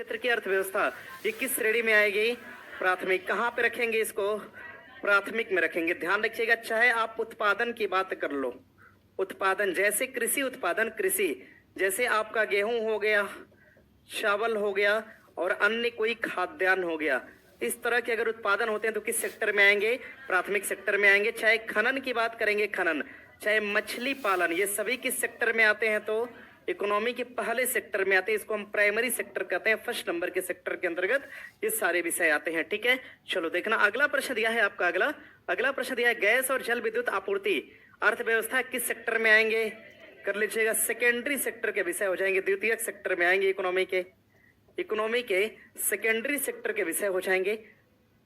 क्षेत्र की अर्थव्यवस्था ये किस श्रेणी में आएगी? प्राथमिक। कहाँ पे रखेंगे इसको? प्राथमिक में रखेंगे। ध्यान रखिएगा, चाहे आप उत्पादन की बात कर लो, उत्पादन जैसे कृषि उत्पादन, कृषि जैसे आपका गेहूं हो गया, चावल हो गया और अन्य कोई खाद्यान्न हो गया, इस तरह के अगर उत्पादन होते हैं तो किस सेक्टर में आएंगे? प्राथमिक सेक्टर में आएंगे। चाहे खनन की बात करेंगे, खनन, चाहे मछली पालन, ये सभी किस सेक्टर में आते हैं? तो इकोनॉमी के पहले सेक्टर में आते हैं। इसको हम प्राइमरी सेक्टर कहते हैं। फर्स्ट नंबर के सेक्टर के अंतर्गत ये सारे विषय आते हैं। ठीक है, चलो देखना अगला प्रश्न दिया है आपका। अगला प्रश्न दिया है, गैस और जल विद्युत आपूर्ति अर्थव्यवस्था किस सेक्टर में आएंगे? कर लीजिएगा, सेकेंडरी सेक्टर के विषय हो जाएंगे, द्वितीयक सेक्टर में आएंगे। इकोनॉमी के सेकेंडरी सेक्टर के विषय हो जाएंगे।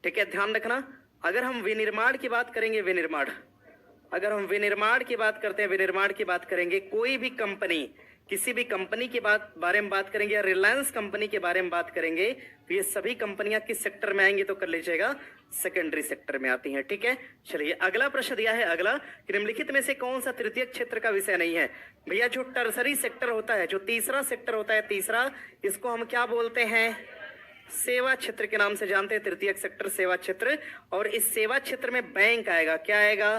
ठीक है, ध्यान रखना। अगर हम विनिर्माण की बात करेंगे, अगर हम विनिर्माण की बात करते हैं, विनिर्माण की बात करेंगे, कोई भी कंपनी, किसी भी कंपनी के बारे में बात करेंगे या रिलायंस कंपनी के बारे में बात करेंगे तो ये सभी कंपनियां किस सेक्टर में आएंगी? तो कर लीजिएगा, सेकेंडरी सेक्टर में आती हैं। ठीक है, चलिए अगला प्रश्न दिया है। अगला, निम्नलिखित में से कौन सा तृतीयक क्षेत्र का विषय नहीं है? भैया जो टर्सरी सेक्टर होता है, जो तीसरा सेक्टर होता है, तीसरा, इसको हम क्या बोलते हैं? सेवा क्षेत्र के नाम से जानते हैं। तृतीयक सेक्टर सेवा क्षेत्र। और इस सेवा क्षेत्र में बैंक आएगा। क्या आएगा?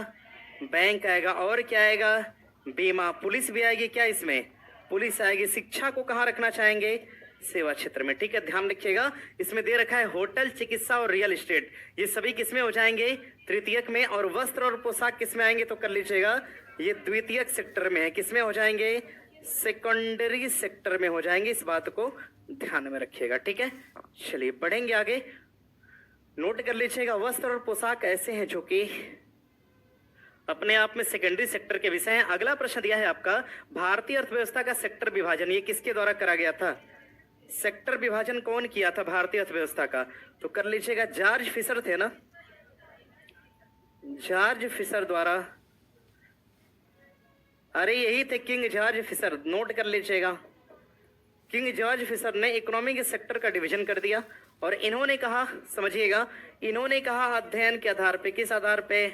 बैंक आएगा। और क्या आएगा? बीमा। पुलिस भी आएगी क्या इसमें? पुलिस आएगी। शिक्षा को कहाँ रखना चाहेंगे? सेवा क्षेत्र में। ठीक है, ध्यान रखिएगा। इसमें दे रखा है होटल, चिकित्सा और रियल एस्टेट, ये सभी किसमें हो जाएंगे? तृतीयक में। और वस्त्र और पोशाक किसमें आएंगे? तो कर लीजिएगा, ये द्वितीयक सेक्टर में है। किसमें हो जाएंगे? सेकेंडरी सेक्टर में हो जाएंगे। इस बात को ध्यान में रखिएगा। ठीक है, चलिए बढ़ेंगे आगे। नोट कर लीजिएगा, वस्त्र और पोशाक ऐसे हैं जो कि अपने आप में सेकेंडरी सेक्टर के विषय हैं। अगला प्रश्न दिया है आपका, भारतीय अर्थव्यवस्था का सेक्टर विभाजन ये किसके द्वारा करा गया था? सेक्टर विभाजन कौन किया था भारतीय अर्थव्यवस्था का? तो कर लीजिएगा, जॉर्ज फिशर थे ना, जॉर्ज फिशर द्वारा। अरे यही थे, किंग जॉर्ज फिशर। नोट कर लीजिएगा, किंग जॉर्ज फिशर ने इकोनॉमिक सेक्टर का डिवीजन कर दिया। और इन्होंने कहा, समझिएगा, इन्होंने कहा अध्ययन के आधार पे, किस आधार पे?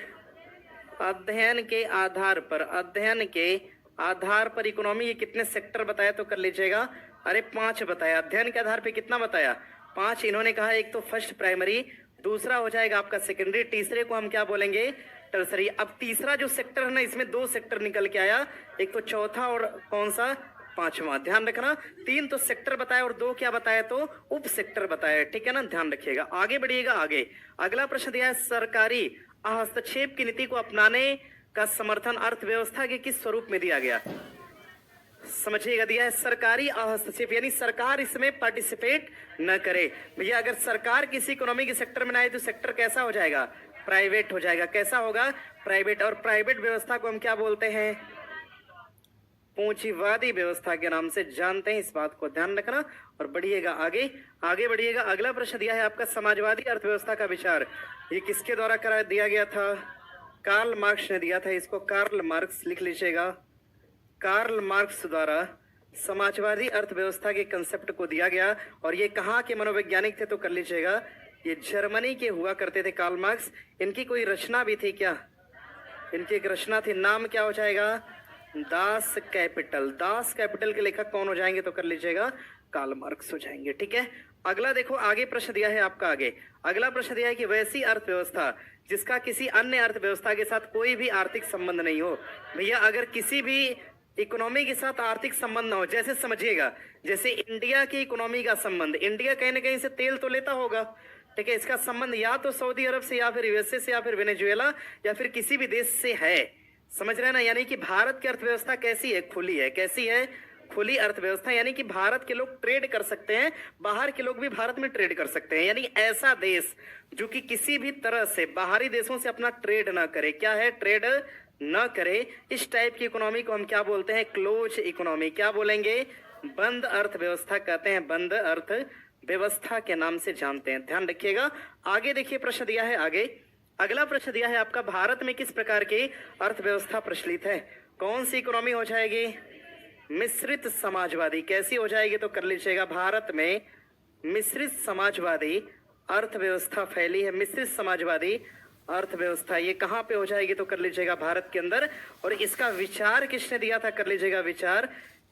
अध्ययन के आधार पर, अध्ययन के आधार पर इकोनॉमी ये कितने सेक्टर बताया? तो कर लीजिएगा, अरे 5 बताया। अध्ययन के आधार पे कितना बताया? 5 इन्होंने कहा। एक तो फर्स्ट प्राइमरी, दूसरा हो जाएगा आपका सेकेंडरी, तीसरे को हम क्या बोलेंगे? टर्सरी। अब तीसरा जो सेक्टर है ना, इसमें 2 सेक्टर निकल के आया, एक तो चौथा और कौन सा? 5वां। ध्यान रखना, 3 तो सेक्टर बताया और 2 क्या बताया? तो उप सेक्टर बताया। ठीक है ना, ध्यान रखिएगा। आगे बढ़िएगा। आगे अगला प्रश्न दिया है, सरकारी हस्तक्षेप की नीति को अपनाने का समर्थन अर्थव्यवस्था के किस स्वरूप में दिया गया? समझिएगा, दिया है सरकारी हस्तक्षेप, यानी सरकार इसमें पार्टिसिपेट न करे। भैया अगर सरकार किसी इकोनॉमी के सेक्टर में ना आए तो सेक्टर कैसा हो जाएगा? प्राइवेट हो जाएगा। कैसा होगा? प्राइवेट। और प्राइवेट व्यवस्था को हम क्या बोलते हैं? पूंजीवादी व्यवस्था के नाम से जानते हैं। इस बात को ध्यान रखना और बढ़िएगा आगे बढ़िएगा। अगला प्रश्न दिया है आपका, समाजवादी अर्थव्यवस्था का विचार ये किसके द्वारा करा दिया गया था? कार्ल मार्क्स ने दिया था। इसको कार्ल मार्क्स लिख लीजिएगा। कार्ल मार्क्स द्वारा समाजवादी अर्थव्यवस्था के कंसेप्ट को दिया गया। और ये कहाँ के मनोवैज्ञानिक थे? तो कर लीजिएगा, ये जर्मनी के हुआ करते थे कार्ल मार्क्स। इनकी कोई रचना भी थी क्या? इनकी एक रचना थी, नाम क्या हो जाएगा? Das Kapital. दास कैपिटल के लेखक कौन हो जाएंगे? तो कर लीजिएगा, कार्ल मार्क्स हो जाएंगे। ठीक है, अगला देखो, आगे प्रश्न दिया है आपका। आगे अगला प्रश्न दिया है कि वैसी अर्थव्यवस्था जिसका किसी अन्य अर्थव्यवस्था के साथ कोई भी आर्थिक संबंध नहीं हो। भैया अगर किसी भी इकोनॉमी के साथ आर्थिक संबंध ना हो, जैसे समझिएगा, जैसे इंडिया की इकोनॉमी का संबंध, इंडिया कहीं ना कहीं से तेल तो लेता होगा। ठीक है, इसका संबंध या तो सऊदी अरब से, या फिर यूएसए से, या फिर वेनेजुएला, या फिर किसी भी देश से है। समझ रहे हैं ना? यानी कि भारत की अर्थव्यवस्था कैसी है? खुली है। कैसी है? खुली अर्थव्यवस्था। यानी कि भारत के लोग ट्रेड कर सकते हैं, बाहर के लोग भी भारत में ट्रेड कर सकते हैं। यानी ऐसा देश जो कि किसी भी तरह से बाहरी देशों से अपना ट्रेड ना करे। क्या है? ट्रेड न करे। इस टाइप की इकोनॉमी को हम क्या बोलते हैं? Close economy. क्या बोलेंगे? बंद अर्थव्यवस्था कहते हैं। बंद अर्थव्यवस्था के नाम से जानते हैं। ध्यान रखिएगा। आगे देखिए, प्रश्न दिया है आगे। अगला प्रश्न दिया है आपका, भारत में किस प्रकार की अर्थव्यवस्था प्रचलित है? कौन सी इकोनॉमी हो जाएगी? मिश्रित समाजवादी। कैसी हो जाएगी? तो कर लीजिएगा, भारत में मिश्रित समाजवादी अर्थव्यवस्था फैली है। मिश्रित समाजवादी अर्थव्यवस्था ये कहाँ पे हो जाएगी? तो कर लीजिएगा, भारत के अंदर। और इसका विचार किसने दिया था? कर लीजिएगा, विचार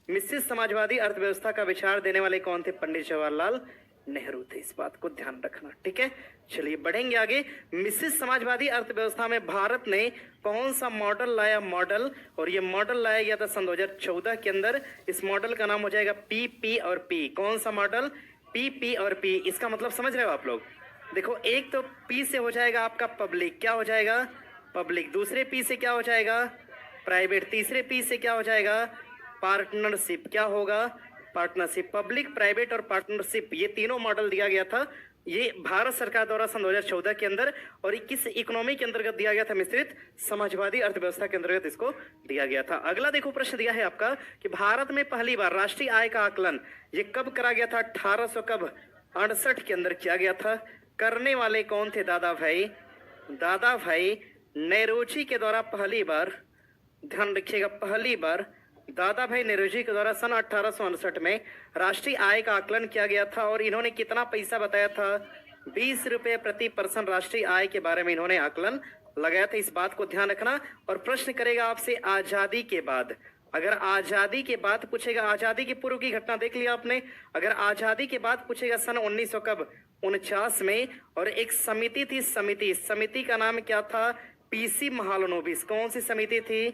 मिश्रित समाजवादी अर्थव्यवस्था का विचार देने वाले कौन थे? पंडित जवाहरलाल नेहरू थे। इस बात को ध्यान रखना, ठीक है। चलिए बढ़ेंगे आगे। मिश्रित समाजवादी अर्थव्यवस्था में भारत ने कौन सा मॉडल लाया? मॉडल, और ये मॉडल लाया गया था सन 2014 के अंदर। इस मॉडल का नाम हो जाएगा पी और पी। कौन सा मॉडल? पी और पी। इसका मतलब समझ रहे हो आप लोग? देखो, एक तो पी से हो जाएगा आपका पब्लिक, क्या हो जाएगा? पब्लिक। दूसरे पी से क्या हो जाएगा? प्राइवेट। तीसरे पी से क्या हो जाएगा? पार्टनरशिप। क्या होगा? पार्टनरशिप। पब्लिक, प्राइवेट और पार्टनरशिप, ये तीनों मॉडल दिया गया था। ये भारत सरकार द्वारा सन 2014 के अंदर, और किस इकोनॉमी के अंतर्गत दिया गया था? मिश्रित समाजवादी अर्थव्यवस्था के अंतर्गत इसको दिया गया था। अगला देखो प्रश्न दिया है आपका कि भारत में पहली बार राष्ट्रीय आय का आकलन ये कब करा गया था? 1868 के अंदर किया गया था। करने वाले कौन थे? दादा भाई नेरोजी के द्वारा पहली बार, ध्यान रखिएगा, पहली बार दादा भाई नेरोजी के द्वारा सन 1868 में राष्ट्रीय आय का आकलन किया गया था। और इन्होंने कितना पैसा बताया था? 20 रुपए प्रति पर्सन राष्ट्रीय आय के बारे में इन्होंने आकलन लगाया था। इस बात को ध्यान रखना। और प्रश्न करेगा आपसे आजादी के बाद, अगर आजादी के बाद पूछेगा, आजादी के पूर्व की घटना देख लिया आपने, अगर आजादी के बाद पूछेगा सन 1949 में, और एक समिति थी, समिति का नाम क्या था? पीसी महालनोबिस। कौन सी समिति थी?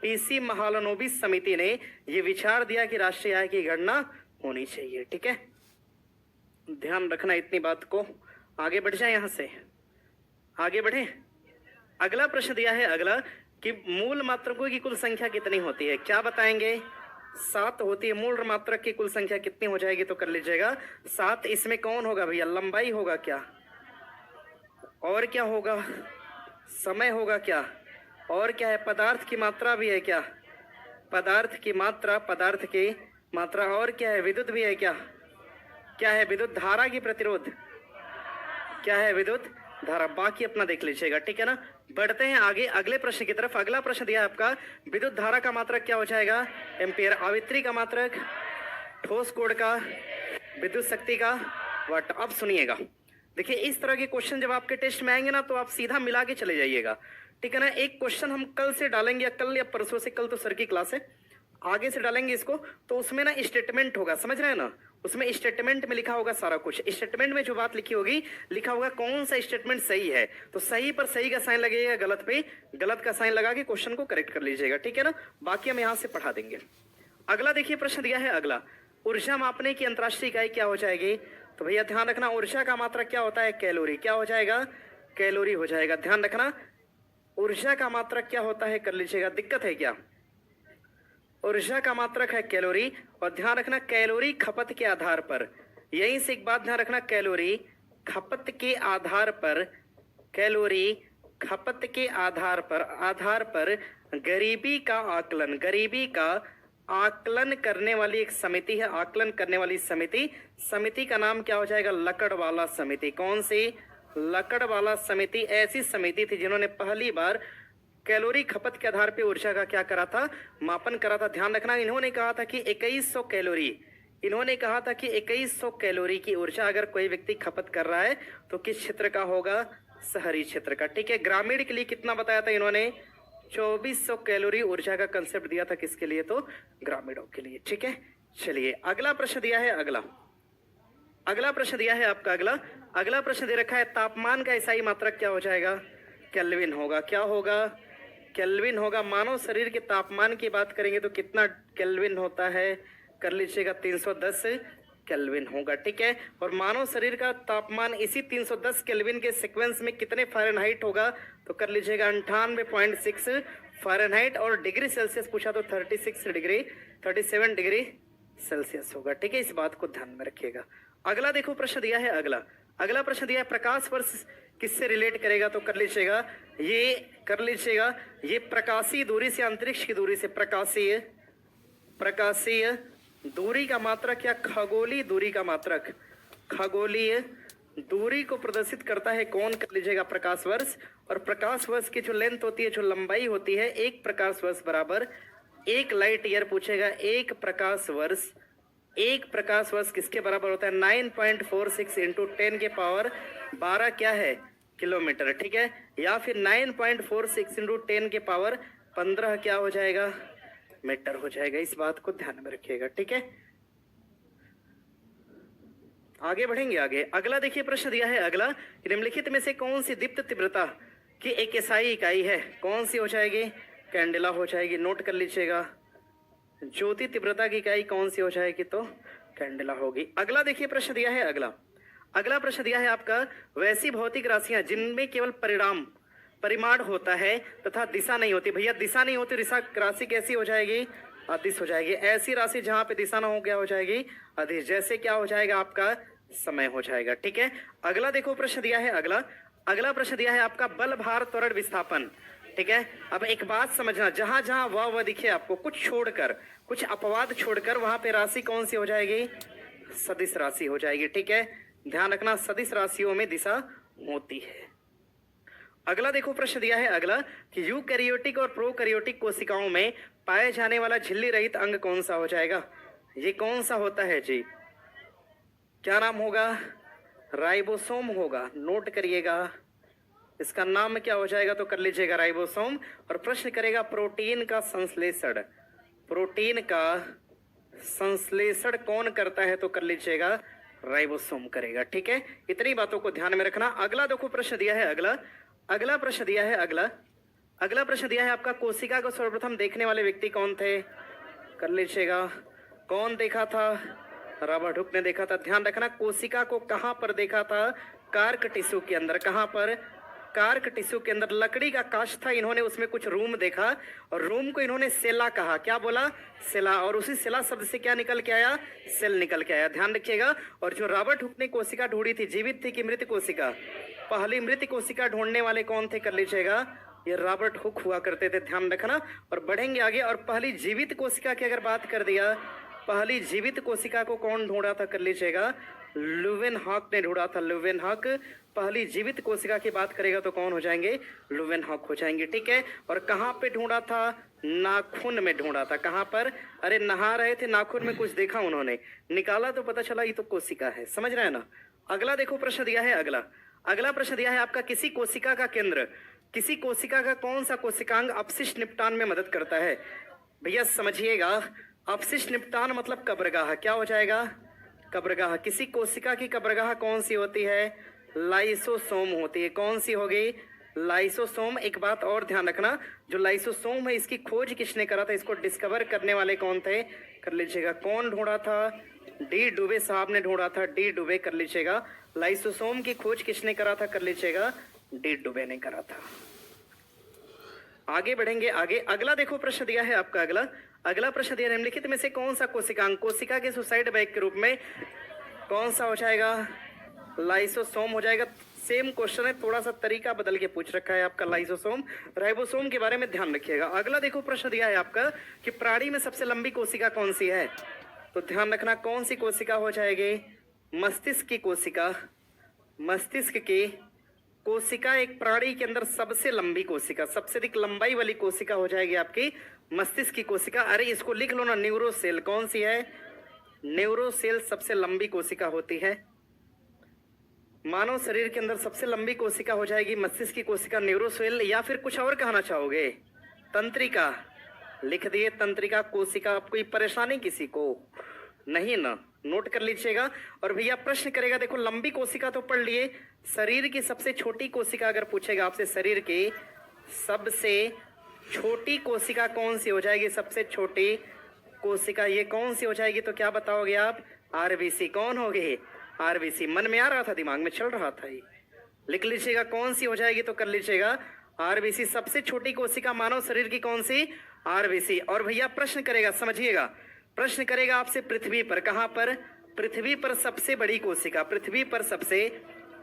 पीसी महालनोबिस समिति ने यह विचार दिया कि राष्ट्रीय आय की गणना होनी चाहिए, ठीक है। ध्यान रखना इतनी बात को। आगे बढ़ जाए, यहां से आगे बढ़े। अगला प्रश्न दिया है, अगला कि मूल मात्रकों की कुल संख्या कितनी होती है? क्या बताएंगे? 7 होती है। मूल मात्रक की कुल संख्या कितनी हो जाएगी? तो कर लीजिएगा 7। इसमें कौन होगा भैया? लंबाई होगा क्या? और क्या होगा? समय होगा क्या? और क्या है? पदार्थ की मात्रा भी है क्या? पदार्थ की मात्रा, और क्या है? विद्युत भी है क्या? क्या है? विद्युत धारा की प्रतिरोध, क्या है? विद्युत धारा। बाकी अपना देख लीजिएगा, ठीक है ना। बढ़ते हैं आगे अगले प्रश्न की तरफ। अगला प्रश्न दिया है आपका, विद्युत धारा का मात्रक क्या हो जाएगा? एम्पियर। आवित्री का मात्रक, ठोस कोण का, विद्युत शक्ति का, वाट। अब सुनिएगा, देखिए इस तरह के क्वेश्चन जब आपके टेस्ट में आएंगे ना, तो आप सीधा मिला के चले जाइएगा, ठीक है ना। एक क्वेश्चन हम कल से डालेंगे, या कल या परसों से, कल तो सर की क्लास है, आगे से डालेंगे इसको। तो उसमें ना स्टेटमेंट होगा, समझ रहे हैं ना। उसमें स्टेटमेंट में लिखा होगा सारा कुछ। स्टेटमेंट में जो बात लिखी होगी, लिखा होगा कौन सा स्टेटमेंट सही है। तो सही पर सही का साइन लगेगा, गलत पे गलत का साइन लगा के क्वेश्चन को करेक्ट कर लीजिएगा, ठीक है ना। बाकी हम यहाँ से पढ़ा देंगे। अगला देखिए प्रश्न दिया है, अगला ऊर्जा मापने की अंतर्राष्ट्रीय इकाई क्या हो जाएगी? तो भैया ध्यान रखना, ऊर्जा का मात्रक क्या होता है? कैलोरी। क्या हो जाएगा? कैलोरी हो जाएगा। ध्यान रखना, ऊर्जा का मात्रक क्या होता है? कर लीजिएगा। दिक्कत है क्या? ऊर्जा का मात्रक है कैलोरी। और ध्यान रखना, कैलोरी खपत के आधार पर, यहीं से एक बात ध्यान रखना, कैलोरी खपत के आधार पर, कैलोरी खपत के आधार पर गरीबी का आकलन करने वाली एक समिति है। आकलन करने वाली समिति का नाम क्या हो जाएगा? लकड़वाला समिति। कौन सी? लकड़वाला समिति। ऐसी समिति थी जिन्होंने पहली बार कैलोरी खपत के आधार पे ऊर्जा का क्या करा था? मापन करा था। ध्यान रखना, इन्होंने कहा था कि 2100 कैलोरी की ऊर्जा अगर कोई व्यक्ति खपत कर रहा है तो किस क्षेत्र का होगा? शहरी क्षेत्र का, ठीक है। ग्रामीण के लिए कितना बताया था इन्होंने? 2400 कैलोरी ऊर्जा का कंसेप्ट दिया था। किसके लिए? तो ग्रामीणों के लिए, ठीक है। चलिए अगला प्रश्न दिया है, अगला प्रश्न दिया है आपका। अगला प्रश्न दे रखा है, तापमान का ईसाई मात्रक क्या हो जाएगा? केल्विन होगा। क्या होगा? केल्विन होगा। मानव शरीर के तापमान की बात करेंगे तो कितना केल्विन होता है? कर लीजिएगा 310 केल्विन होगा, ठीक है। और मानव शरीर का तापमान इसी 310 केल्विन के सीक्वेंस में कितने फ़ारेनहाइट होगा? तो कर लीजिएगा 98.6 फ़ारेनहाइट। और डिग्री सेल्सियस पूछा तो 37 डिग्री सेल्सियस होगा, ठीक है। इस बात को ध्यान में रखिएगा। अगला देखो प्रश्न दिया है, अगला प्रश्न दिया है, प्रकाश वर्ष किससे रिलेट करेगा? तो कर लीजिएगा ये प्रकाशीय दूरी से अंतरिक्ष की दूरी से, प्रकाशीय दूरी का मात्रक या खगोलीय दूरी का मात्रक, खगोलीय दूरी को प्रदर्शित करता है कौन? कर लीजिएगा प्रकाश वर्ष। और प्रकाश वर्ष की जो लेंथ होती है, जो लंबाई होती है, एक प्रकाश वर्ष बराबर 1 लाइट ईयर पूछेगा। एक प्रकाश वर्ष किसके बराबर होता है? 9.46 इंटू 10 के पावर 12 क्या है? किलोमीटर, ठीक है। या फिर 9.46 इंटू 10 के पावर 15 क्या हो जाएगा? मीटर हो जाएगा। इस बात को ध्यान में रखिएगा, ठीक है। आगे बढ़ेंगे। आगे अगला देखिए प्रश्न दिया है अगला, निम्नलिखित में से कौन सी दीप्त तीव्रता की एक एसआई इकाई है? कौन सी हो जाएगी? कैंडेला हो जाएगी, नोट कर लीजिएगा। ज्योति तीव्रता की इकाई कौन सी हो जाएगी? तो कैंडेला होगी। अगला देखिए प्रश्न दिया है अगला प्रश्न दिया है आपका, वैसी भौतिक राशियां जिनमें केवल परिमाण होता है तथा दिशा नहीं होती। भैया दिशा नहीं होती, राशि कैसी हो जाएगी? अदिश हो जाएगी। ऐसी राशि जहां पे दिशा ना हो क्या हो जाएगी? अदिश। जैसे क्या हो जाएगा? आपका समय हो जाएगा, ठीक है। अगला देखो प्रश्न दिया है अगला प्रश्न दिया है आपका, बल भार त्वरण विस्थापन, ठीक है। अब एक बात समझना, जहां जहां वह दिखे आपको, कुछ छोड़कर, कुछ अपवाद छोड़कर, वहां पे राशि कौन सी हो जाएगी? सदिश राशि हो जाएगी, ठीक है। ध्यान रखना, सदिश राशियों में दिशा होती है। अगला देखो प्रश्न दिया है कि यूकैरियोटिक और प्रोकैरियोटिक कोशिकाओं में पाए जाने वाला झिल्ली रहित अंग कौन सा हो जाएगा? ये कौन सा होता है जी? क्या नाम होगा? राइबोसोम होगा, नोट करिएगा। इसका नाम क्या हो जाएगा? तो कर लीजिएगा राइबोसोम। और प्रश्न करेगा प्रोटीन का संश्लेषण, प्रोटीन का संश्लेषण कौन करता है? तो कर लीजिएगा राइबोसोम करेगा, ठीक है। इतनी बातों को ध्यान में रखना। अगला देखो प्रश्न दिया है अगला प्रश्न दिया है आपका, कोशिका को सर्वप्रथम देखने वाले व्यक्ति कौन थे? कर लीजिएगा। कौन देखा था? रॉबर्ट हुक ने देखा था। ध्यान रखना, कोशिका को कहां पर देखा था? कार्क टिश्यू के अंदर। कहां पर? कार्क टिश्यू के अंदर। लकड़ी का कांच था, इन्होंने उसमें कुछ रूम देखा और रूम को इन्होंने सेला कहा। क्या बोला? सेला। और उसी सेला शब्द से क्या निकल के आया? सेल निकल के आया। ध्यान रखिएगा। और जो रॉबर्ट हुक ने कोशिका ढूंढी थी, जीवित थी कि मृत कोशिका? पहली मृत कोशिका ढूंढने वाले कौन थे? कर लीजिएगा, ये रॉबर्ट हुक हुआ करते थे। ध्यान रखना। और बढ़ेंगे आगे। और पहली जीवित कोशिका की अगर बात कर दिया, पहली जीवित कोशिका को कौन ढूंढा था? कर लीजिएगा, लुवेनहॉक ने ढूंढा था। लुवेनहॉक पहली जीवित कोशिका की बात करेगा तो कौन हो जाएंगे? लुवेनहॉक हो जाएंगे, ठीक है। और कहां पे ढूंढा था? नाखून में ढूंढा था। कहां पर? अरे नहा रहे थे, नाखून में कुछ देखा उन्होंने, निकाला तो पता चला ये तो कोशिका है। समझ रहे हैं ना। अगला देखो प्रश्न दिया है अगला प्रश्न दिया है आपका, किसी कोशिका का केंद्र, किसी कोशिका का कौन सा कोशिकांग अपशिष्ट निपटान में मदद करता है? भैया समझिएगा, अपशिष्ट निपटान मतलब कब्रगाह। क्या हो जाएगा? कब्रगाह। किसी कोशिका की कब्रगाह कौन सी होती है? लाइसोसोम होती है। कौन सी होगी? लाइसोसोम। एक बात और ध्यान रखना, जो लाइसोसोम है इसकी खोज किसने करा था? इसको डिस्कवर करने वाले कौन थे? कर लीजिएगा, कौन ढूंढा था? डी डुबे साहब ने ढूंढा था। डी डुबे कर लीजिएगा। लाइसोसोम की खोज किसने करा था? कर लीजिएगा, डी डुबे ने करा था। आगे बढ़ेंगे। आगे अगला देखो प्रश्न दिया है आपका अगला प्रश्न दिया, निम्नलिखित में से कौन सा कोशिकांग कोशिका के सुसाइड बैग के रूप में कौन सा हो जाएगा? लाइसोसोम हो जाएगा। सेम क्वेश्चन है, थोड़ा सा तरीका बदल के पूछ रखा है आपका। लाइसोसोम, राइबोसोम के बारे में ध्यान रखिएगा। अगला देखो प्रश्न दिया है आपका कि प्राणी में सबसे लंबी कोशिका कौन सी है? तो ध्यान रखना, कौन सी कोशिका हो जाएगी? मस्तिष्क की कोशिका। मस्तिष्क की कोशिका एक प्राणी के अंदर सबसे लंबी कोशिका, सबसे अधिक लंबाई वाली कोशिका हो जाएगी आपकी मस्तिष्क की कोशिका। अरे इसको लिख लो ना, न्यूरोसेल। कौन सी है? न्यूरोसेल सबसे लंबी कोशिका होती है। मानव शरीर के अंदर सबसे लंबी कोशिका हो जाएगी मस्तिष्क की कोशिका, न्यूरोसेल। या फिर कुछ और कहना चाहोगे? तंत्रिका। लिख दिए, तंत्रिका कोशिका। कोई परेशानी किसी को? नहीं ना, नोट कर लीजिएगा। और भैया प्रश्न करेगा, देखो लंबी कोशिका तो पढ़ लिए, शरीर की सबसे छोटी कोशिका अगर पूछेगा आपसे, शरीर की सबसे छोटी कोशिका कौन सी हो जाएगी? सबसे छोटी कोशिका ये कौन सी हो जाएगी? तो क्या बताओगे आप? आरबीसी। कौन होगी? आरबीसी। मन में आ रहा था, दिमाग में चल रहा था ये, लिख लीजिएगा कौन सी हो जाएगी। तो कर लीजिएगा आरबीसी। सबसे छोटी कोशिका मानव शरीर की कौन सी? आरबीसी। और भैया प्रश्न करेगा, समझिएगा, प्रश्न करेगा आपसे पृथ्वी पर। कहां पर? पृथ्वी पर सबसे बड़ी कोशिका, पृथ्वी पर सबसे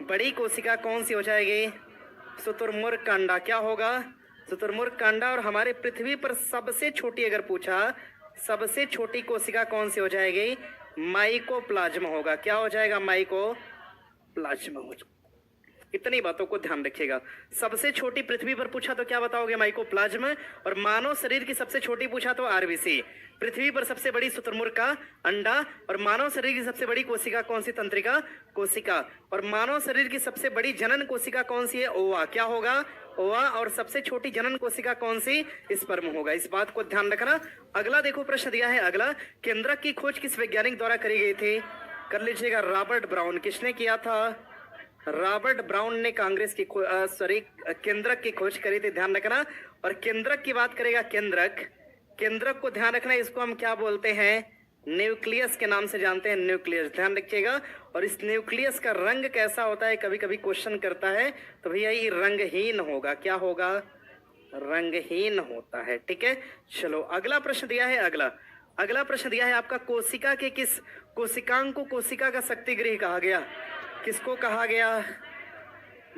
बड़ी कोशिका कौन सी हो जाएगी? शुतुरमुर्ग कांडा। क्या होगा? शुतुरमुर्ग कांडा। और हमारे पृथ्वी पर सबसे छोटी अगर पूछा, सबसे छोटी कोशिका कौन सी हो जाएगी? माइकोप्लाज्मा होगा। क्या हो जाएगा? माइकोप्लाज्मा हो जाएगा। इतनी बातों को ध्यान रखिएगा। सबसे छोटी पृथ्वी पर पूछा तो क्या बताओगे? माइकोप्लाज्म। और मानव शरीर की सबसे छोटी पूछा तो आरबीसी। पृथ्वी पर सबसे बड़ी शुतुरमुर्ग का अंडा। और मानव शरीर की सबसे बड़ी कोशिका कौन सी? तंत्रिका कोशिका। और मानव शरीर की सबसे बड़ी जनन कोशिका कौन सी है? ओवा। क्या होगा? ओवा। और सबसे छोटी जनन कोशिका कौन सी? स्पर्म होगा। इस बात को ध्यान रखना। अगला देखो प्रश्न दिया है अगला, केंद्रक की खोज किस वैज्ञानिक द्वारा करी गई थी? कर लीजिएगा रॉबर्ट ब्राउन। किसने किया था? रॉबर्ट ब्राउन ने कांग्रेस की केंद्रक की खोज करी थी, ध्यान रखना। और केंद्रक की बात करेगा, केंद्रक को ध्यान रखना, इसको हम क्या बोलते हैं? न्यूक्लियस के नाम से जानते हैं, न्यूक्लियस, ध्यान रखिएगा। और इस न्यूक्लियस का रंग कैसा होता है? कभी कभी क्वेश्चन करता है, तो भैया ये रंगहीन होगा। क्या होगा? रंगहीन होता है, ठीक है। चलो अगला प्रश्न दिया है अगला प्रश्न दिया है आपका, कोशिका के किस कोशिकांग को कोशिका का शक्ति गृह कहा गया? किसको कहा गया?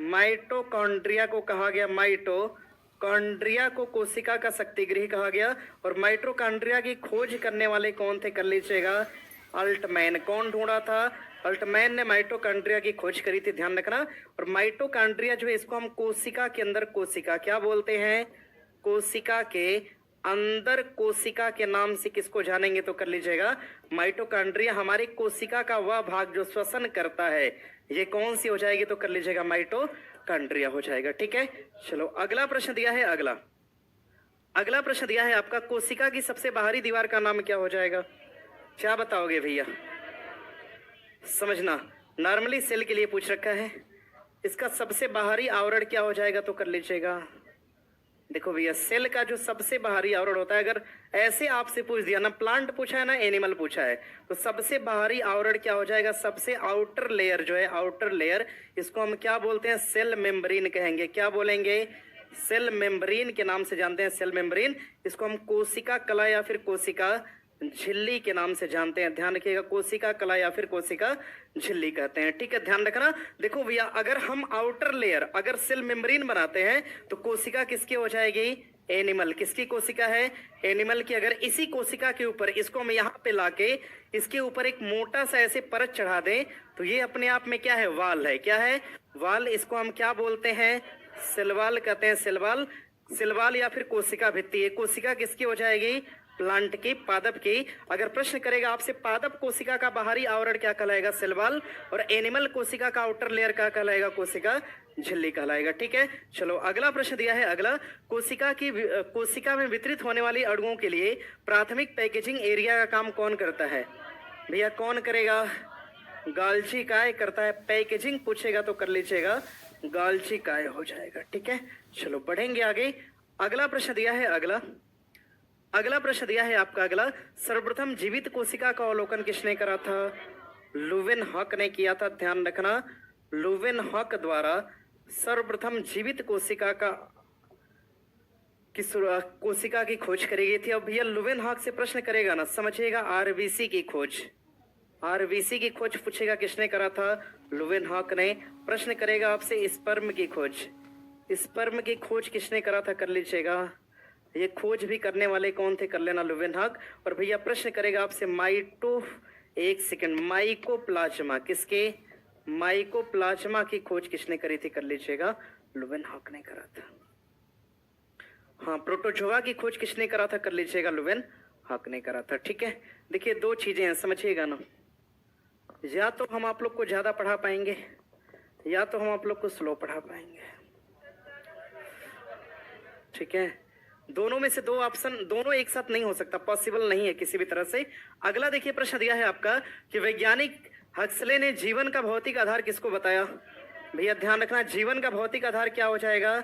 माइटोकॉन्ड्रिया को कहा गया। माइटोकॉन्ड्रिया को कोशिका का शक्ति गृह कहा गया। और माइटोकॉन्ड्रिया की खोज करने वाले कौन थे? कर लीजिएगा अल्टमैन। कौन ढूंढा था? अल्टमैन ने माइटोकॉन्ड्रिया की खोज करी थी, ध्यान रखना। और माइटोकॉन्ड्रिया जो है इसको हम कोशिका के अंदर कोशिका क्या बोलते हैं? कोशिका के अंदर कोशिका के नाम से किसको जानेंगे? तो कर लीजिएगा माइटोकॉन्ड्रिया। हमारी कोशिका का वह भाग जो श्वसन करता है, ये कौन सी हो जाएगी? तो कर लीजिएगा माइटोकॉन्ड्रिया हो जाएगा, ठीक है। चलो अगला प्रश्न दिया है अगला प्रश्न दिया है आपका, कोशिका की सबसे बाहरी दीवार का नाम क्या हो जाएगा? क्या बताओगे भैया? समझना, नॉर्मली सेल के लिए पूछ रखा है। इसका सबसे बाहरी आवरण क्या हो जाएगा? तो कर लीजिएगा, देखो भैया सेल का जो सबसे बाहरी आवरण होता है, अगर ऐसे आपसे पूछ दिया ना, प्लांट पूछा है ना एनिमल पूछा है, तो सबसे बाहरी आवरण क्या हो जाएगा? सबसे आउटर लेयर जो है, आउटर लेयर, इसको हम क्या बोलते हैं? सेल मेम्ब्रेन कहेंगे। क्या बोलेंगे? सेल मेम्ब्रेन के नाम से जानते हैं, सेल मेम्ब्रेन। इसको हम कोशिका कला या फिर कोशिका झिल्ली के नाम से जानते हैं, ध्यान रखिएगा। कोशिका कला या फिर कोशिका झिल्ली कहते हैं, ठीक है, ध्यान रखना। देखो भैया अगर हम आउटर लेयर, अगर सेल मेम्ब्रेन बनाते हैं तो कोशिका किसकी हो जाएगी? एनिमल। किसकी कोशिका है? एनिमल की। अगर इसी कोशिका के ऊपर इसको हम यहाँ पे लाके इसके ऊपर एक मोटा सा ऐसे परत चढ़ा दें, तो ये अपने आप में क्या है? वाल है। क्या है? वाल। इसको हम क्या बोलते हैं? सेलवाल कहते हैं, सेलवाल। सेलवाल या फिर कोशिका भित्ति। ये कोशिका किसकी हो जाएगी? प्लांट की, पादप की। अगर प्रश्न करेगा आपसे पादप कोशिका का बाहरी आवरण क्या कहलाएगा? सेलवाल। और एनिमल कोशिका का आउटर लेयर क्या कहलाएगा? कोशिका झिल्ली कहलाएगा, ठीक है। चलो अगला प्रश्न दिया है अगला, कोशिका में वितरित होने वाली अणुओं के लिए प्राथमिक पैकेजिंग एरिया का काम कौन करता है? भैया कौन करेगा? गाल्जी काय करता है। पैकेजिंग पूछेगा तो कर लीजिएगा गाल्जी काय हो जाएगा, ठीक है। चलो बढ़ेंगे आगे। अगला प्रश्न दिया है अगला प्रश्न दिया है आपका अगला, सर्वप्रथम जीवित कोशिका का अवलोकन किसने करा था? लुवेनहॉक ने किया था, ध्यान रखना। लुवेनहॉक द्वारा सर्वप्रथम जीवित कोशिका की खोज करी गई थी। अब भैया लुवेनहॉक से प्रश्न करेगा ना, समझिएगा आरबीसी की खोज। आरबीसी की खोज पूछेगा किसने करा था? लुवेनहॉक ने। प्रश्न करेगा आपसे स्पर्म की खोज। स्पर्म की खोज किसने करा था? कर लीजिएगा, ये खोज भी करने वाले कौन थे? कर लेना लुवेनहॉक। और भैया प्रश्न करेगा आपसे माइकोप्लाज्मा। किसके? माइकोप्लाज्मा की खोज किसने करी थी? कर लीजिएगा लुवेनहॉक ने करा था। हाँ, प्रोटोजोआ की खोज किसने करा था? कर लीजिएगा लुवेनहॉक ने करा था, ठीक है। देखिए दो चीजें हैं, समझिएगा ना, या तो हम आप लोग को ज्यादा पढ़ा पाएंगे या तो हम आप लोग को स्लो पढ़ा पाएंगे, ठीक है। दोनों में से दो ऑप्शन, दोनों एक साथ नहीं हो सकता, पॉसिबल नहीं है किसी भी तरह से। अगला देखिए प्रश्न दिया है आपका कि वैज्ञानिक हक्सले ने जीवन का भौतिक आधार किसको बताया? भैया ध्यान रखना, जीवन का भौतिक आधार क्या हो जाएगा?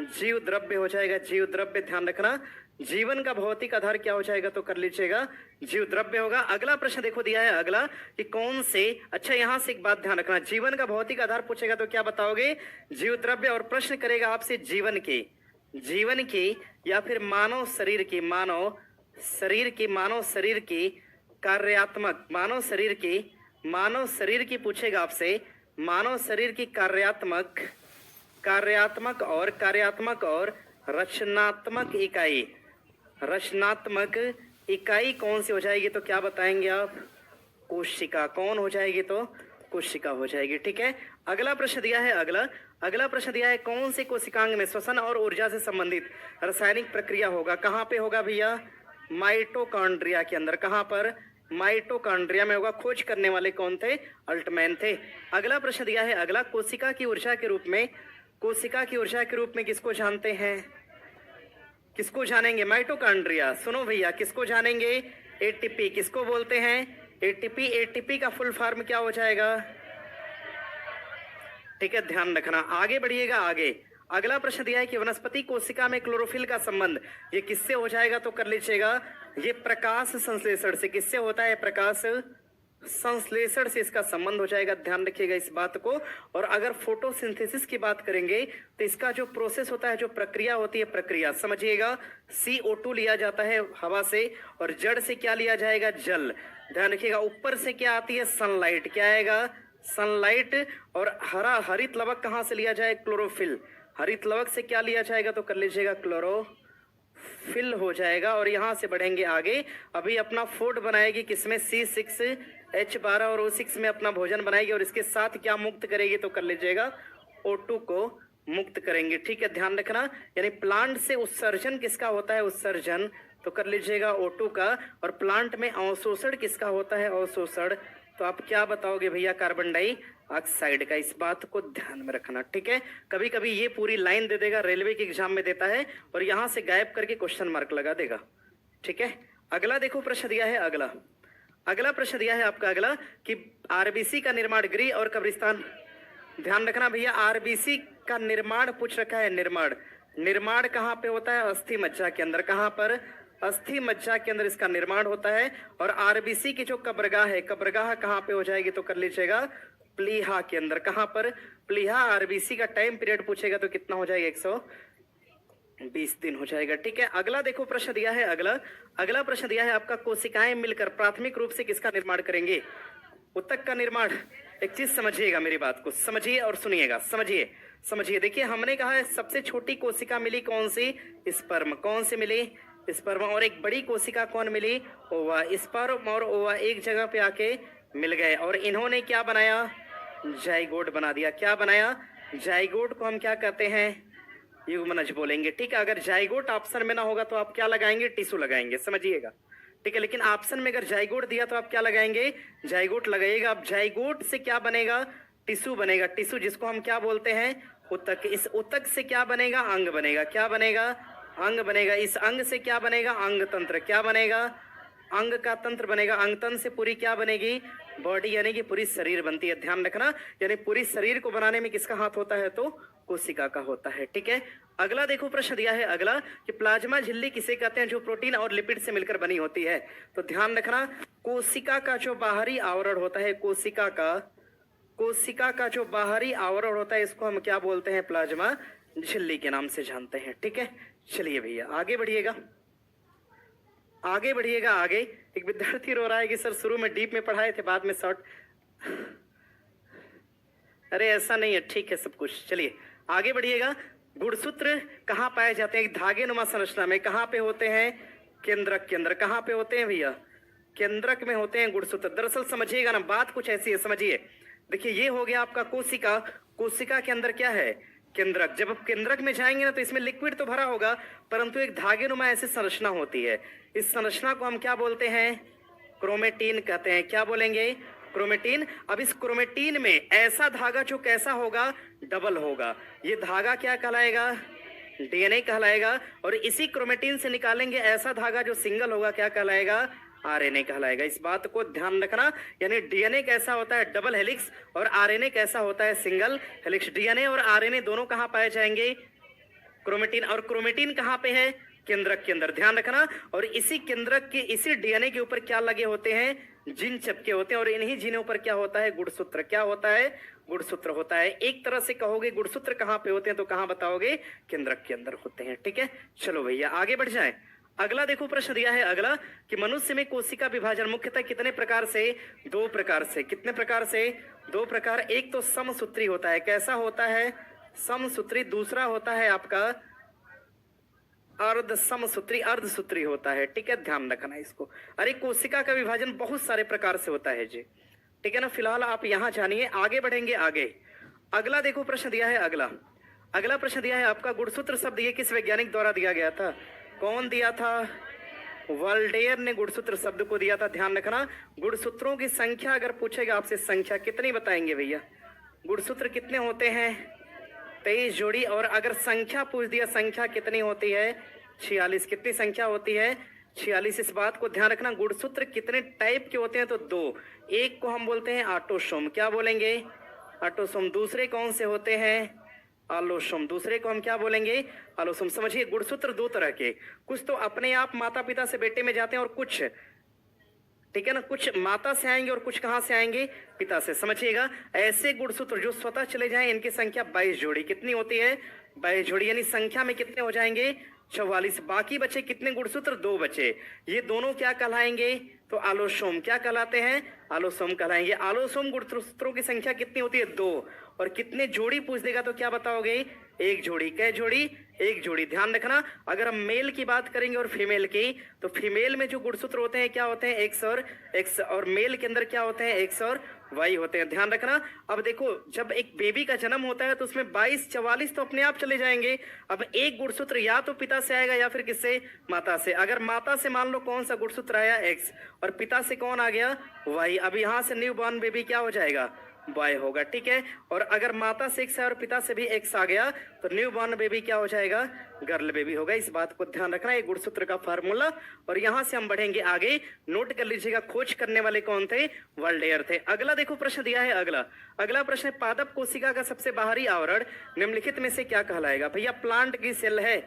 जीव द्रव्य हो जाएगा, जीव द्रव्य, ध्यान रखना। जीवन का भौतिक आधार क्या हो जाएगा? तो कर लीजिएगा जीव द्रव्य होगा। अगला प्रश्न देखो दिया है अगला कि कौन से, अच्छा यहां से एक बात ध्यान रखना, जीवन का भौतिक आधार पूछेगा तो क्या बताओगे? जीव द्रव्य। और प्रश्न करेगा आपसे जीवन की या फिर मानव शरीर की कार्यात्मक, मानव शरीर की पूछेगा आपसे, मानव शरीर की कार्यात्मक और रचनात्मक इकाई कौन सी हो जाएगी? तो क्या बताएंगे आप? कोशिका। कौन हो जाएगी? तो कोशिका हो जाएगी। ठीक है, अगला प्रश्न दिया है, अगला प्रश्न दिया है, कौन सी कोशिकांग में श्वसन और ऊर्जा से संबंधित रासायनिक प्रक्रिया होगा? कहाँ पे होगा भैया? माइटोकॉन्ड्रिया के अंदर। कहाँ पर? माइटोकॉन्ड्रिया में होगा। खोज करने वाले कौन थे? अल्टमैन थे। अगला प्रश्न दिया है, अगला, कोशिका की ऊर्जा के रूप में, कोशिका की ऊर्जा के रूप में किसको जानते हैं? किसको जानेंगे? माइटोकॉन्ड्रिया। सुनो भैया, किसको जानेंगे? एटीपी। किसको बोलते हैं? एटीपी। एटीपी का फुल फॉर्म क्या हो जाएगा? ठीक है, ध्यान रखना। आगे बढ़िएगा, आगे अगला प्रश्न दिया है कि वनस्पति कोशिका में क्लोरोफिल का संबंध ये किससे हो जाएगा? तो कर लीजिएगा, ये प्रकाश संश्लेषण से। किससे होता है? प्रकाश संश्लेषण से इसका संबंध हो जाएगा। ध्यान रखिएगा इस बात को। और अगर फोटोसिंथेसिस की बात करेंगे तो इसका जो प्रोसेस होता है, जो प्रक्रिया होती है, प्रक्रिया समझिएगा, CO2 लिया जाता है हवा से, और जड़ से क्या लिया जाएगा? जल। ध्यान रखिएगा, ऊपर से क्या आती है? सनलाइट। क्या आएगा? सनलाइट। और हरित लवक कहाँ से लिया जाए? क्लोरोफिल। हरित लवक से क्या लिया जाएगा? तो कर लीजिएगा क्लोरोफिल हो जाएगा। और यहाँ से बढ़ेंगे आगे। अभी अपना फूड बनाएगी किसमें? C6H12 और O6 में अपना भोजन बनाएगी, और इसके साथ क्या मुक्त करेगी? तो कर लीजिएगा O2 को मुक्त करेंगे। ठीक है, ध्यान रखना। यानी प्लांट से उत्सर्जन किसका होता है? उत्सर्जन। तो कर लीजिएगा O2 का। और प्लांट में अवशोषण किसका होता है? अवशोषण। तो आप क्या बताओगे भैया? कार्बन डाइऑक्साइड का। इस बात को ध्यान में रखना। ठीक है, कभी कभी ये पूरी लाइन दे देगा, रेलवे के एग्जाम में देता है, और यहां से गायब करके क्वेश्चन मार्क लगा देगा। ठीक है, अगला देखो प्रश्न दिया है, अगला प्रश्न दिया है आपका अगला कि आरबीसी का निर्माण गृह और कब्रिस्तान। ध्यान रखना भैया, आरबीसी का निर्माण पूछ रखा है। निर्माण कहाँ पे होता है? अस्थि मज्जा के अंदर। कहाँ पर? अस्थि मज्जा के अंदर इसका निर्माण होता है। और आरबीसी की जो कब्रगाह है, कब्रगाह कहाँ पे हो जाएगी? तो कर लीजिएगा प्लीहा के अंदर। कहाँ पर? प्लीहा। आरबीसी का टाइम पीरियड पूछेगा तो कितना हो जाएगा? 120 दिन हो जाएगा। ठीक है, अगला देखो प्रश्न दिया है, अगला प्रश्न दिया है आपका, कोशिकाएं मिलकर प्राथमिक रूप से किसका निर्माण करेंगे? उत्तक का निर्माण। एक चीज समझिएगा, मेरी बात को समझिए और सुनिएगा। समझिए। देखिए, हमने कहा है सबसे छोटी कोशिका मिली कौन सी? स्पर्म। कौन सी मिली? स्पर्म। और एक बड़ी कोशिका कौन मिली? ओवा। स्पर्म और ओवा एक जगह पे आके मिल गए, और इन्होंने क्या बनाया? जाइगोट बना दिया। क्या बनाया? जाइगोट को हम क्या कहते हैं? युग्मनज बोलेंगे। ठीक है, अगर जाइगोट ऑप्शन में ना होगा तो आप क्या लगाएंगे? टिश्यू लगाएंगे। समझिएगा। ठीक है, लेकिन ऑप्शन में अगर जाइगोट दिया तो आप क्या लगाएंगे? जाइगोट लगाइएगा। अब जाइगोट से क्या बनेगा? टिश्यू बनेगा। टिश्यू जिसको हम क्या बोलते हैं? उत्तक। इस उत्तक से क्या बनेगा? अंग बनेगा। क्या बनेगा? अंग बनेगा। इस अंग से क्या बनेगा? अंग तंत्र। क्या बनेगा? अंग का तंत्र बनेगा। अंग तंत्र से पूरी क्या बनेगी? बॉडी, यानी कि पूरी शरीर बनती है। ध्यान रखना, यानी पूरी शरीर को बनाने में किसका हाथ होता है? तो कोशिका का होता है। ठीक है, अगला देखो प्रश्न दिया है अगला कि प्लाज्मा झिल्ली किसे कहते हैं? जो प्रोटीन और लिपिड से मिलकर बनी होती है। तो ध्यान रखना, कोशिका का जो बाहरी आवरण होता है, कोशिका का जो बाहरी आवरण होता है, इसको हम क्या बोलते हैं? प्लाज्मा झिल्ली के नाम से जानते हैं। ठीक है, चलिए भैया आगे बढ़िएगा, आगे। एक विद्यार्थी रो रहा है कि सर शुरू में डीप में पढ़ाए थे, बाद में शॉर्ट। अरे ऐसा नहीं है, ठीक है सब कुछ। चलिए आगे बढ़िएगा। गुणसूत्र कहाँ पाए जाते हैं? धागे नुमा संरचना में। कहाँ पे होते हैं? केंद्रक के अंदर। कहाँ पे होते हैं भैया? केंद्रक में होते हैं गुणसूत्र। दरअसल समझिएगा ना, बात कुछ ऐसी है, समझिए। देखिए, ये हो गया आपका कोशिका। कोशिका के अंदर क्या है? केंद्रक। जब आप केंद्रक में जाएंगे ना तो इसमें लिक्विड तो भरा होगा, परंतु एक धागे नुमा ऐसी संरचना होती है। इस संरचना को हम क्या बोलते हैं? क्रोमेटीन कहते हैं। क्या बोलेंगे? क्रोमेटीन। अब इस क्रोमेटीन में ऐसा धागा जो कैसा होगा? डबल होगा। ये धागा क्या कहलाएगा? डीएनए कहलाएगा। और इसी क्रोमेटीन से निकालेंगे ऐसा धागा जो सिंगल होगा, क्या कहलाएगा? आरएनए कहलाएगा। इस बात को ध्यान रखना, यानी डीएनए कैसा होता है? डबल हेलिक्स, और आरएनए कैसा होता है? Single helix. डीएनए और आरएनए दोनों कहाँ पाए जाएंगे? क्रोमेटीन। और क्रोमेटीन कहाँ पे है? केंद्रक के अंदर। ध्यान रखना, और इसी केंद्रक के, इसी डीएनए के ऊपर क्या लगे होते हैं? जिन चिपके होते हैं, और इन्हीं जिनों पर क्या होता है? गुणसूत्र। क्या होता है? गुणसूत्र होता है। एक तरह से कहोगे गुणसूत्र कहाँ पे होते हैं तो कहाँ बताओगे? केंद्रक के अंदर होते हैं। ठीक है, चलो भैया आगे बढ़ जाए। अगला देखो प्रश्न दिया है अगला कि मनुष्य में कोशिका विभाजन मुख्यतः कितने प्रकार से? 2 प्रकार से। कितने प्रकार से? 2 प्रकार। एक तो समसूत्री होता है। कैसा होता है? समसूत्री। दूसरा होता है आपका अर्धसूत्री होता है। ठीक है, ध्यान रखना इसको। अरे कोशिका का विभाजन बहुत सारे प्रकार से होता है जी, ठीक है ना। फिलहाल आप यहाँ जानिए, आगे बढ़ेंगे आगे। अगला देखो प्रश्न दिया है, अगला प्रश्न दिया है आपका, गुणसूत्र शब्द ये किस वैज्ञानिक द्वारा दिया गया था? कौन दिया था? वॉल्टेयर ने गुणसूत्र शब्द को दिया था। ध्यान रखना, गुणसूत्रों की संख्या अगर पूछेगा आपसे, संख्या कितनी बताएंगे भैया? गुणसूत्र कितने होते हैं? 23 जोड़ी। और अगर संख्या पूछ दिया, संख्या कितनी होती है? 46। कितनी संख्या होती है? 46। इस बात को ध्यान रखना। गुणसूत्र कितने टाइप के होते हैं? तो 2। एक को हम बोलते हैं ऑटोसोम, क्या बोलेंगे? ऑटोसोम। दूसरे कौन से होते हैं? आलोसोम। दूसरे को हम क्या बोलेंगे? आलोसोम। समझिए, गुणसूत्र 2 तरह के, कुछ तो अपने आप माता पिता से बेटे में जाते हैं, और कुछ, ठीक है ना, कुछ माता से आएंगे और कुछ कहां से आएंगे? पिता से। समझिएगा, ऐसे गुणसूत्र जो स्वतः चले जाएं, इनकी संख्या 22 जोड़ी। कितनी होती है? 22 जोड़ी। यानी संख्या में कितने हो जाएंगे? 44। बाकी बचे कितने गुणसूत्र? 2 बचे। ये दोनों क्या कहलाएंगे? तो आलोसोम। क्या कहलाते हैं? आलोसोम कहलाएंगे। आलोसोम गुणसूत्रों की संख्या कितनी होती है? 2। और कितने जोड़ी पूछ देगा तो क्या बताओगे? 1 जोड़ी। कै जोड़ी? 1 जोड़ी। ध्यान रखना, अगर हम मेल की बात करेंगे और फीमेल की, तो फीमेल में जो गुणसूत्र होते हैं क्या होते हैं? एक्स और एक्स। और मेल के अंदर क्या होते हैं? एक्स और वाई होते हैं। ध्यान रखना। अब देखो, जब एक बेबी का जन्म होता है तो उसमें 22 44 तो अपने आप चले जाएंगे। अब एक गुणसूत्र या तो पिता से आएगा या फिर किससे? माता से। अगर माता से मान लो कौन सा गुणसूत्र आया? एक्स। और पिता से कौन आ गया? वाई। अब यहाँ से न्यू बॉर्न बेबी क्या हो जाएगा? बॉय होगा। ठीक है। और अगर माता से एक्स है और पिता से भी एक्स आ गया तो न्यू बॉर्न बेबी क्या हो जाएगा? गर्ल बेबी होगा। इस बात को ध्यान रखना, ये गुणसूत्र का फार्मूला। और यहां से हम बढ़ेंगे आगे। नोट कर लीजिएगा, खोज करने वाले कौन थे? वॉल्टेयर थे। अगला देखो प्रश्न दिया है, अगला प्रश्न है, पादप कोशिका का सबसे बाहरी आवरण निम्नलिखित में से क्या कहलाएगा? भैया प्लांट की सेल है,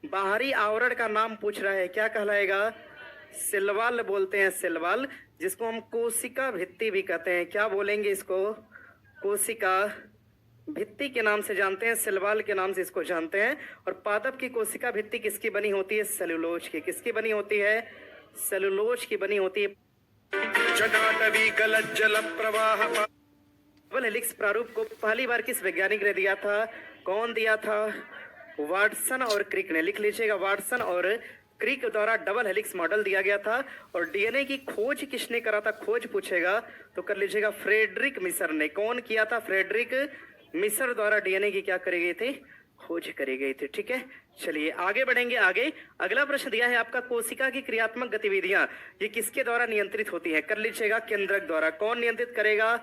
बाहरी आवरण का नाम पूछ रहा है, क्या कहलाएगा? सेलवाल बोलते हैं, सेलवाल, जिसको हम कोशिका भित्ति भी कहते हैं। क्या बोलेंगे इसको? कोशिका भित्ति के नाम से जानते हैं, सेलवाल के नाम से इसको जानते हैं। और पादप की कोशिका भित्ति किसकी बनी होती है? सेलुलोज की। किसकी बनी होती है? सेलुलोज की बनी होती है। जटाटवी गलत जल प्रवाह डबल हेलिक्स प्रारूप को पहली बार किस वैज्ञानिक ने दिया था? कौन दिया था? वाटसन और क्रिक ने। लिख लीजिएगा, वाटसन और क्रिक द्वारा डबल हेलिक्स मॉडल दिया गया था। और डीएनए की खोज किसने करा था? खोज पूछेगा तो कर लीजिएगा फ्रेडरिक मिसर ने। कौन किया था? फ्रेडरिक मिसर द्वारा डीएनए की क्या करी गई थी? खोज करी गई थी। ठीक है, चलिए आगे बढ़ेंगे आगे। अगला प्रश्न दिया है आपका, कोशिका की क्रियात्मक गतिविधियां ये किसके द्वारा नियंत्रित होती है? कर लीजिएगा केंद्रक द्वारा। कौन नियंत्रित करेगा?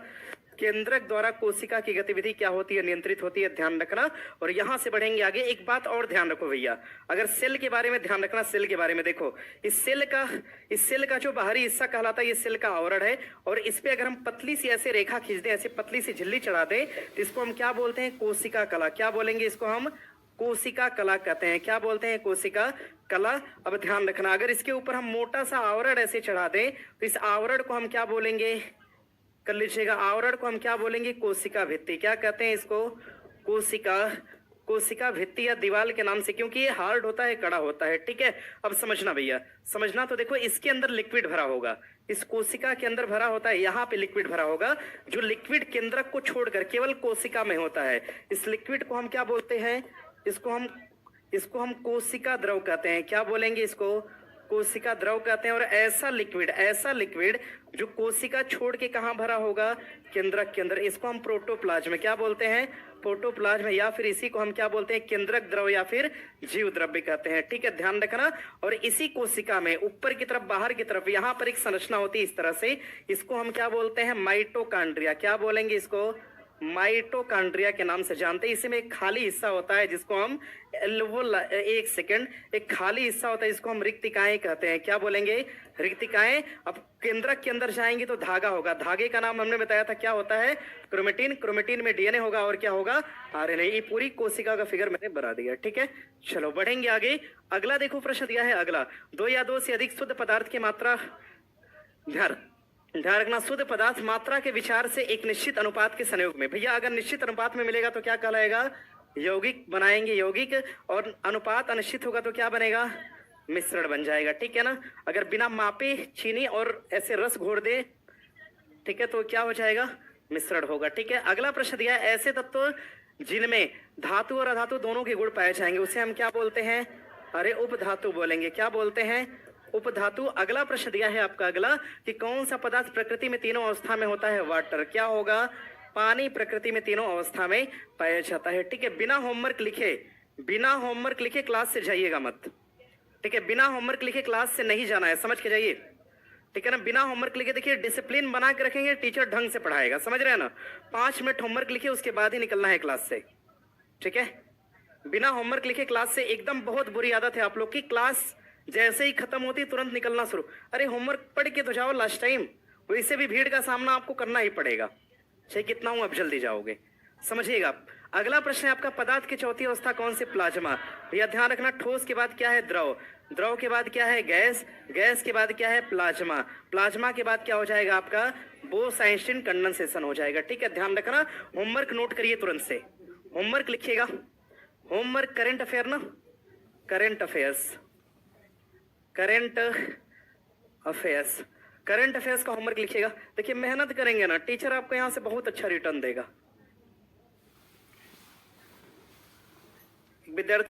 केंद्रक द्वारा कोशिका की गतिविधि क्या होती है? नियंत्रित होती है। ध्यान रखना। और यहां से बढ़ेंगे आगे। एक बात और ध्यान रखो भैया, अगर सेल के बारे में ध्यान रखना, सेल के बारे में देखो, इस सेल का जो बाहरी हिस्सा कहलाता है ये सेल का आवरण है। और इस पे अगर हम पतली सी ऐसे रेखा खींच दें, ऐसे पतली सी झिल्ली चढ़ा दें, तो इसको हम क्या बोलते हैं? कोशिका कला। क्या बोलेंगे इसको? हम कोशिका कला कहते हैं। क्या बोलते हैं? कोशिका कला। अब ध्यान रखना, अगर इसके ऊपर हम मोटा सा आवरण ऐसे चढ़ा दें तो इस आवरण को हम क्या बोलेंगे? कर लीजिएगा, आवरण को हम क्या बोलेंगे? कोशिका भित्ति। क्या कहते हैं इसको? कोशिका भित्ति या दीवार के नाम से, क्योंकि ये हार्ड होता है, कड़ा होता है। ठीक है, अब समझना भैया, समझना। तो देखो, इसके अंदर लिक्विड भरा होगा, इस कोशिका के अंदर भरा होता है, यहाँ पे लिक्विड भरा होगा, जो लिक्विड केंद्रक को छोड़कर केवल कोशिका में होता है। इस लिक्विड को हम क्या बोलते हैं? इसको हम कोशिका द्रव कहते हैं। क्या बोलेंगे इसको? कोशिका द्रव कहते हैं। और ऐसा लिक्विड जो कोशिका छोड़ के कहां भरा होगा? केंद्रक के अंदर, इसको हम प्रोटोप्लाज्म क्या बोलते हैं? प्रोटोप्लाज्म, या फिर इसी को हम क्या बोलते हैं? केंद्रक द्रव या फिर जीव द्रव्य कहते हैं। ठीक है, ध्यान रखना। और इसी कोशिका में ऊपर की तरफ, बाहर की तरफ, यहाँ पर एक संरचना होती है इस तरह से, इसको हम क्या बोलते हैं? माइटोकॉन्ड्रिया। क्या बोलेंगे इसको? माइटोकॉन्ड्रिया के नाम से जानते हैं। इसमें एक खाली हिस्सा होता है जिसको हम एक सेकंड, एक खाली हिस्सा होता है जिसको हम रिक्तिकाएं कहते हैं। क्या बोलेंगे? रिक्तिकाएं। अब केंद्रक के अंदर जाएंगे तो धागा होगा, धागे का नाम हमने बताया था क्या होता है? क्रोमेटिन। क्रोमेटिन में डीएनए होगा और क्या होगा? आरएनए। ये पूरी कोशिका का फिगर मैंने बना दिया। ठीक है, चलो बढ़ेंगे आगे। अगला देखो प्रश्न दिया है, अगला, 2 या 2 से अधिक शुद्ध पदार्थ की मात्रा, ध्यान रखना, शुद्ध पदार्थ मात्रा के विचार से एक निश्चित अनुपात के संयोग में। भैया अगर निश्चित अनुपात में मिलेगा तो क्या कहलाएगा? यौगिक बनाएंगे, यौगिक। और अनुपात अनिश्चित होगा तो क्या बनेगा? मिश्रण बन जाएगा। ठीक है ना। अगर बिना मापे चीनी और ऐसे रस घोर दे, ठीक है, तो क्या हो जाएगा? मिश्रण होगा। ठीक है, अगला प्रश्न दिया है, ऐसे तत्व जिनमें धातु और अधातु दोनों के गुण पाए जाएंगे उसे हम क्या बोलते हैं? अरे उपधातु बोलेंगे। क्या बोलते हैं? उपधातु। अगला प्रश्न दिया है आपका अगला कि कौन सा पदार्थ प्रकृति में तीनों अवस्था में होता है? वाटर। क्या होगा? पानी प्रकृति में तीनों अवस्था में पाया जाता है। ठीक है, बिना होमवर्क लिखे क्लास से जाइएगा मत। ठीक है, बिना होमवर्क लिखे क्लास से नहीं जाना है, समझ के जाइए। ठीक है ना, बिना होमवर्क लिखे। देखिए डिसिप्लिन बना के रखेंगे, टीचर ढंग से पढ़ाएगा, समझ रहे हैं ना। 5 मिनट होमवर्क लिखे, उसके बाद ही निकलना है क्लास से। ठीक है, बिना होमवर्क लिखे क्लास से एकदम बहुत बुरी आदत है आप लोग की। क्लास जैसे ही खत्म होती तुरंत निकलना शुरू। अरे होमवर्क पढ़ के तो जाओ लास्ट टाइम, वैसे भी भीड़ का सामना आपको करना ही पड़ेगा, चाहे कितना हूं, अब जल्दी जाओगे, समझिएगा। अगला प्रश्न है आपका, पदार्थ की चौथी अवस्था कौन सी? प्लाज्मा। भैया ध्यान रखना, ठोस के बाद क्या है? द्रव। द्रव के बाद क्या है? गैस। गैस के बाद क्या है? प्लाज्मा। प्लाज्मा के बाद क्या हो जाएगा आपका? बोस-आइंस्टीन कंडेंसेशन हो जाएगा। ठीक है, ध्यान रखना, होमवर्क नोट करिए तुरंत से, होमवर्क लिखिएगा। होमवर्क करंट अफेयर ना, current affairs, current affairs, current affairs का होमवर्क लिखिएगा। देखिए मेहनत करेंगे ना, टीचर आपको यहां से बहुत अच्छा रिटर्न देगा। विद्यार्थी